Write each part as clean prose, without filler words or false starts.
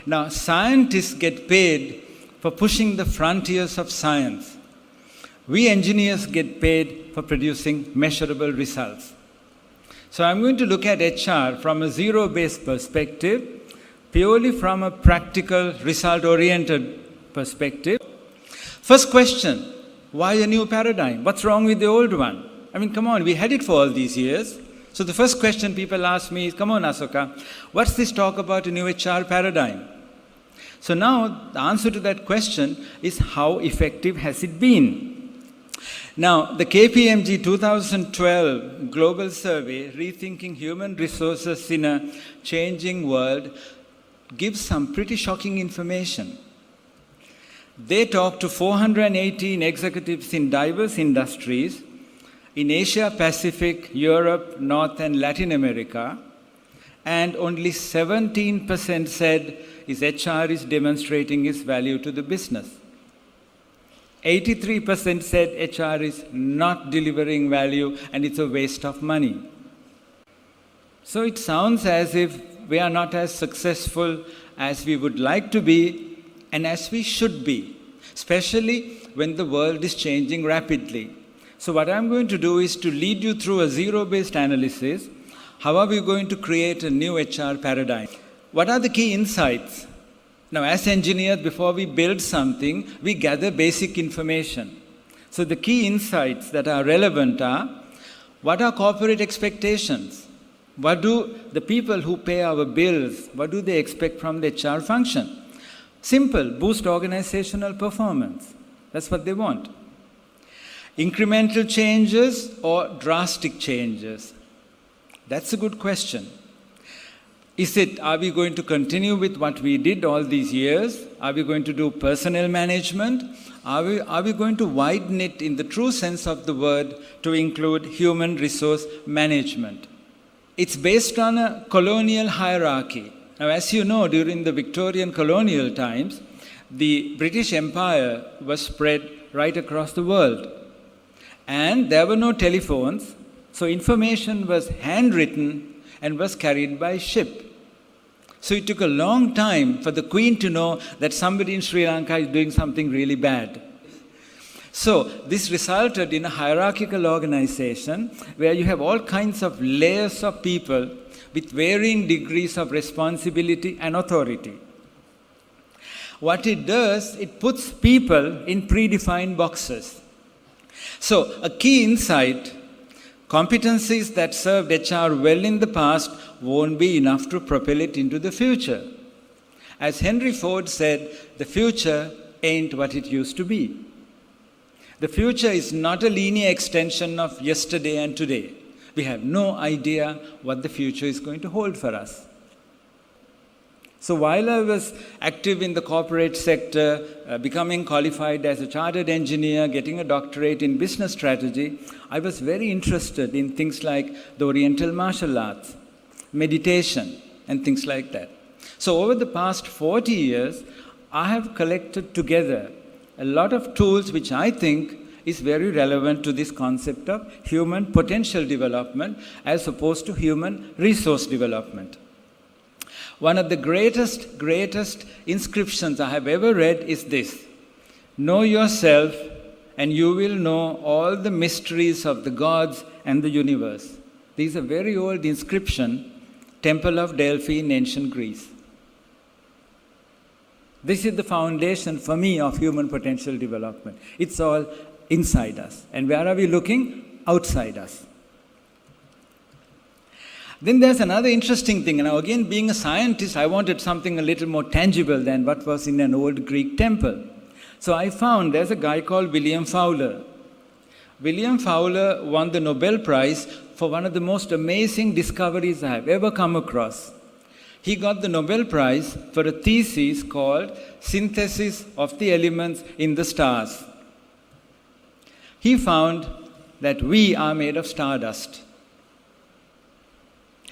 Now, scientists get paid for pushing the frontiers of science. We engineers get paid for producing measurable results. So I'm going to look at HR from a zero-based perspective, purely from a practical, result-oriented perspective. First question, why a new paradigm? What's wrong with the old one? I mean, come on, we had it for all these years. So the first question people ask me is, come on, Asoka, what's this talk about a new HR paradigm? So now the answer to that question is, how effective has it been? Now, the KPMG 2012 Global Survey, Rethinking Human Resources in a Changing World, gives some pretty shocking information. They talked to 418 executives in diverse industries in Asia Pacific, Europe, North and Latin America, and only 17% said his HR is demonstrating its value to the business. 83% said HR is not delivering value and it's a waste of money. So it sounds as if we are not as successful as we would like to be and as we should be, especially when the world is changing rapidly. So what I'm going to do is to lead you through a zero-based analysis. How are we going to create a new HR paradigm? What are the key insights? Now, as engineers, before we build something, we gather basic information. So the key insights that are relevant are, what are corporate expectations? What do the people who pay our bills, what do they expect from the HR function? Simple, boost organizational performance. That's what they want. Incremental changes or drastic changes? That's a good question. Are we going to continue with what we did all these years? Are we going to do personnel management? Are we going to widen it in the true sense of the word to include human resource management? It's based on a colonial hierarchy. Now, as you know, during the Victorian colonial times, the British Empire was spread right across the world. And there were no telephones, so information was handwritten and was carried by ship. So it took a long time for the Queen to know that somebody in Sri Lanka is doing something really bad. So this resulted in a hierarchical organization where you have all kinds of layers of people with varying degrees of responsibility and authority. What it does, it puts people in predefined boxes. So a key insight, competencies that served HR well in the past won't be enough to propel it into the future. As Henry Ford said, the future ain't what it used to be. The future is not a linear extension of yesterday and today. We have no idea what the future is going to hold for us. So while I was active in the corporate sector, becoming qualified as a chartered engineer, getting a doctorate in business strategy, I was very interested in things like the Oriental martial arts, meditation, and things like that. So over the past 40 years, I have collected together a lot of tools which I think is very relevant to this concept of human potential development as opposed to human resource development. One of the greatest inscriptions I have ever read is this: know yourself and you will know all the mysteries of the gods and the universe. These are very old inscription, Temple of Delphi in ancient Greece. This is the foundation for me of human potential development. It's all inside us. And where are we looking? Outside us. Then there's another interesting thing. Now again, being a scientist, I wanted something a little more tangible than what was in an old Greek temple. So I found there's a guy called William Fowler. William Fowler won the Nobel Prize for one of the most amazing discoveries I have ever come across. He got the Nobel Prize for a thesis called Synthesis of the Elements in the Stars. He found that we are made of stardust.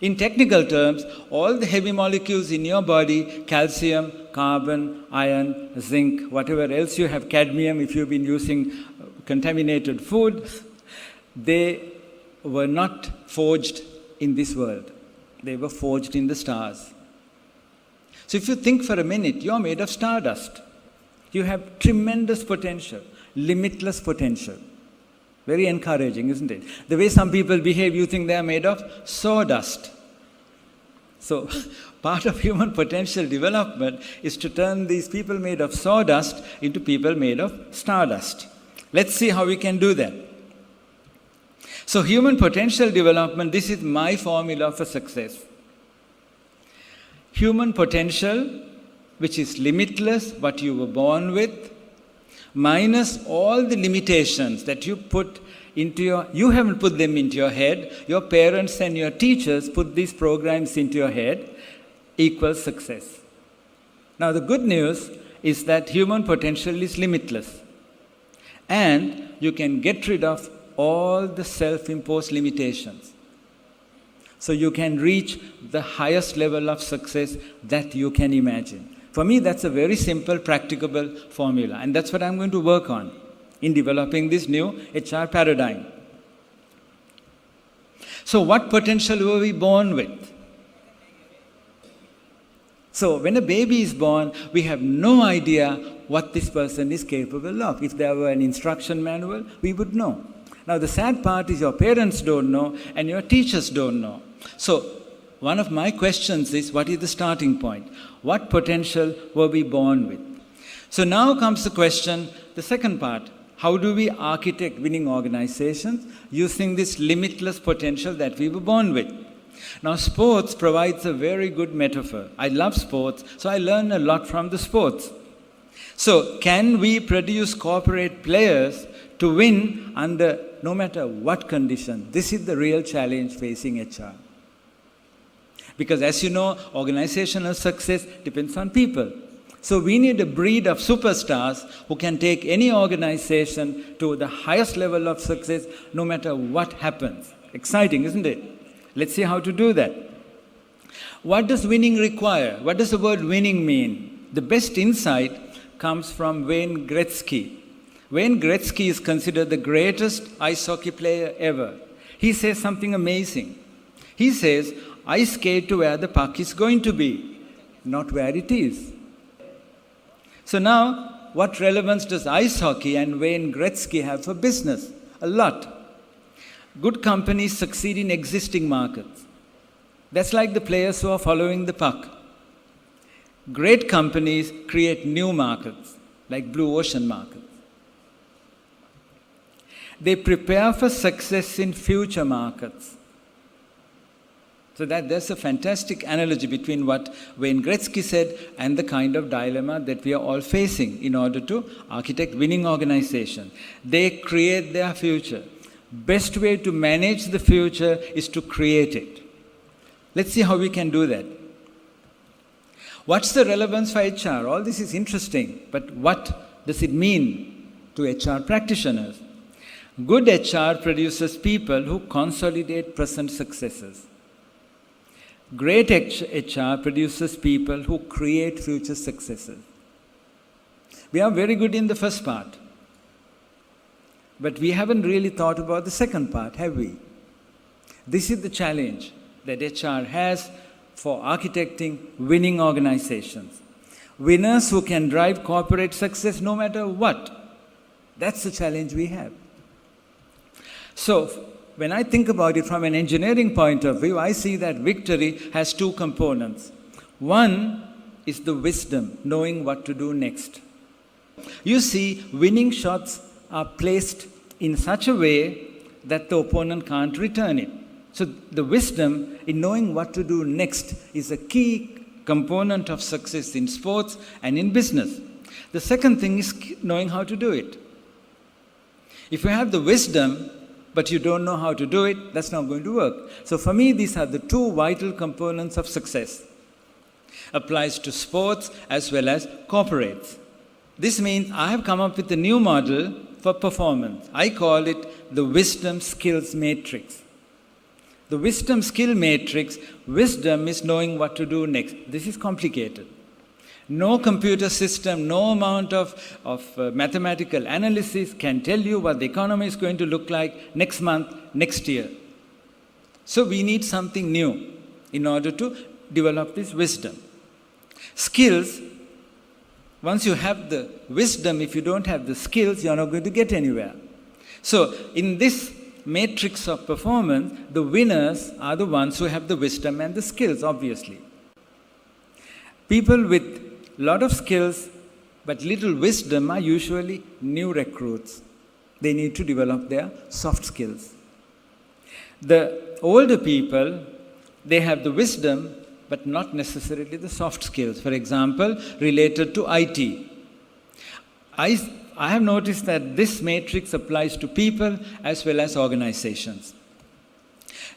In technical terms, all the heavy molecules in your body, calcium, carbon, iron, zinc, whatever else you have, cadmium if you've been using contaminated food, they were not forged in this world. They were forged in the stars. So if you think for a minute, you're made of stardust. You have tremendous potential, limitless potential. Very encouraging, isn't it? The way some people behave, you think they are made of sawdust. So part of human potential development is to turn these people made of sawdust into people made of stardust. Let's see how we can do that. So human potential development, this is my formula for success. Human potential, which is limitless, what you were born with, minus all the limitations that you put into you haven't put them into your head, your parents and your teachers put these programs into your head, equals success. Now the good news is that human potential is limitless. And you can get rid of all the self-imposed limitations. So you can reach the highest level of success that you can imagine. For me, that's a very simple, practicable formula. And that's what I'm going to work on in developing this new HR paradigm. So what potential were we born with? So when a baby is born, we have no idea what this person is capable of. If there were an instruction manual, we would know. Now the sad part is your parents don't know and your teachers don't know. So one of my questions is, what is the starting point? What potential were we born with? So now comes the question, the second part. How do we architect winning organizations using this limitless potential that we were born with? Now sports provides a very good metaphor. I love sports, so I learn a lot from the sports. So can we produce corporate players to win under no matter what condition? This is the real challenge facing HR. Because as you know, organizational success depends on people. So we need a breed of superstars who can take any organization to the highest level of success no matter what happens. Exciting, isn't it? Let's see how to do that. What does winning require? What does the word winning mean? The best insight comes from Wayne Gretzky. Wayne Gretzky is considered the greatest ice hockey player ever. He says something amazing. He says, I skate to where the puck is going to be, not where it is. So now, what relevance does ice hockey and Wayne Gretzky have for business? A lot. Good companies succeed in existing markets. That's like the players who are following the puck. Great companies create new markets, like blue ocean markets. They prepare for success in future markets. So there's a fantastic analogy between what Wayne Gretzky said and the kind of dilemma that we are all facing in order to architect winning organizations. They create their future. Best way to manage the future is to create it. Let's see how we can do that. What's the relevance for HR? All this is interesting, but what does it mean to HR practitioners? Good HR produces people who consolidate present successes. Great HR produces people who create future successes. We are very good in the first part, but we haven't really thought about the second part, have we? This is the challenge that HR has for architecting winning organizations. Winners who can drive corporate success no matter what. That's the challenge we have. So, when I think about it from an engineering point of view, I see that victory has two components. One is the wisdom, knowing what to do next. You see, winning shots are placed in such a way that the opponent can't return it. So the wisdom in knowing what to do next is a key component of success in sports and in business. The second thing is knowing how to do it. If you have the wisdom, but you don't know how to do it, that's not going to work. So for me, these are the two vital components of success. Applies to sports as well as corporates. This means I have come up with a new model for performance. I call it the wisdom skills matrix. The wisdom skill matrix, wisdom is knowing what to do next. This is complicated. No computer system, no amount of mathematical analysis can tell you what the economy is going to look like next month, next year. So we need something new in order to develop this wisdom. Skills, once you have the wisdom, if you don't have the skills, you're not going to get anywhere. So, in this matrix of performance, the winners are the ones who have the wisdom and the skills, obviously. People with a lot of skills but little wisdom are usually new recruits. They need to develop their soft skills. The older people, they have the wisdom but not necessarily the soft skills. For example, related to IT. I have noticed that this matrix applies to people as well as organizations.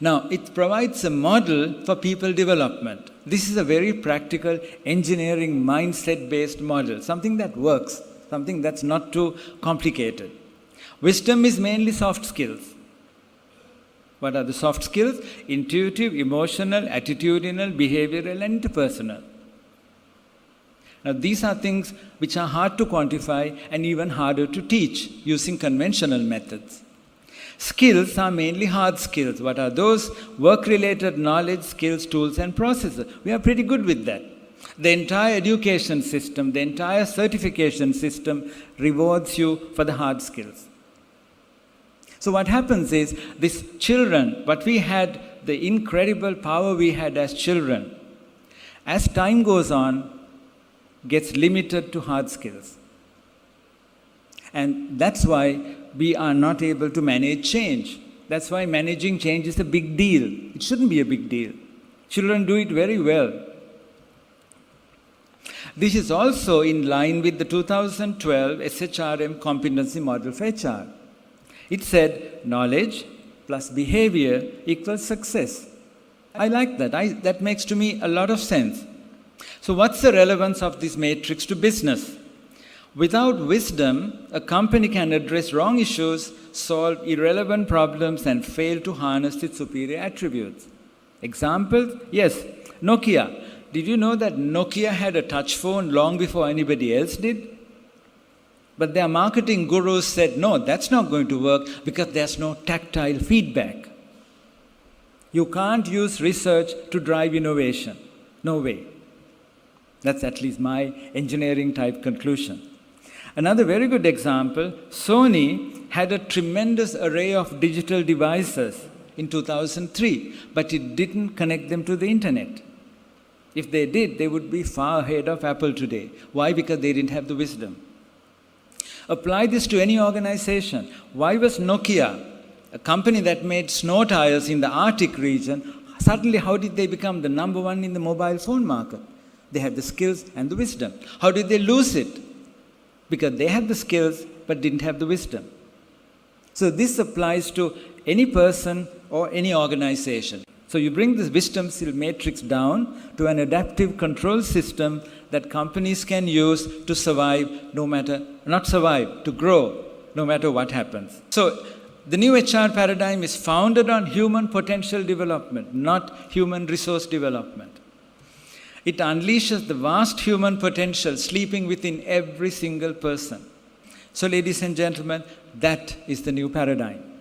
Now, it provides a model for people development. This is a very practical engineering mindset-based model, something that works, something that's not too complicated. Wisdom is mainly soft skills. What are the soft skills? Intuitive, emotional, attitudinal, behavioral, and interpersonal. Now, these are things which are hard to quantify and even harder to teach using conventional methods. Skills are mainly hard skills. What are those? Work-related knowledge, skills, tools, and processes. We are pretty good with that. The entire education system, the entire certification system rewards you for the hard skills. So what happens is, these children, what we had, the incredible power we had as children, as time goes on, gets limited to hard skills. And that's why we are not able to manage change. That's why managing change is a big deal. It shouldn't be a big deal. Children do it very well. This is also in line with the 2012 SHRM competency model for HR. It said knowledge plus behavior equals success. I like that. That makes to me a lot of sense. So what's the relevance of this matrix to business? Without wisdom, a company can address wrong issues, solve irrelevant problems, and fail to harness its superior attributes. Examples? Yes, Nokia. Did you know that Nokia had a touch phone long before anybody else did? But their marketing gurus said, no, that's not going to work because there's no tactile feedback. You can't use research to drive innovation. No way. That's at least my engineering type conclusion. Another very good example, Sony had a tremendous array of digital devices in 2003, but it didn't connect them to the internet. If they did, they would be far ahead of Apple today. Why? Because they didn't have the wisdom. Apply this to any organization. Why was Nokia, a company that made snow tires in the Arctic region, suddenly how did they become the number one in the mobile phone market? They had the skills and the wisdom. How did they lose it? Because they had the skills but didn't have the wisdom. So this applies to any person or any organization. So you bring this wisdom skill matrix down to an adaptive control system that companies can use to survive to grow, no matter what happens. So the new HR paradigm is founded on human potential development, not human resource development. It unleashes the vast human potential sleeping within every single person. So, ladies and gentlemen, that is the new paradigm.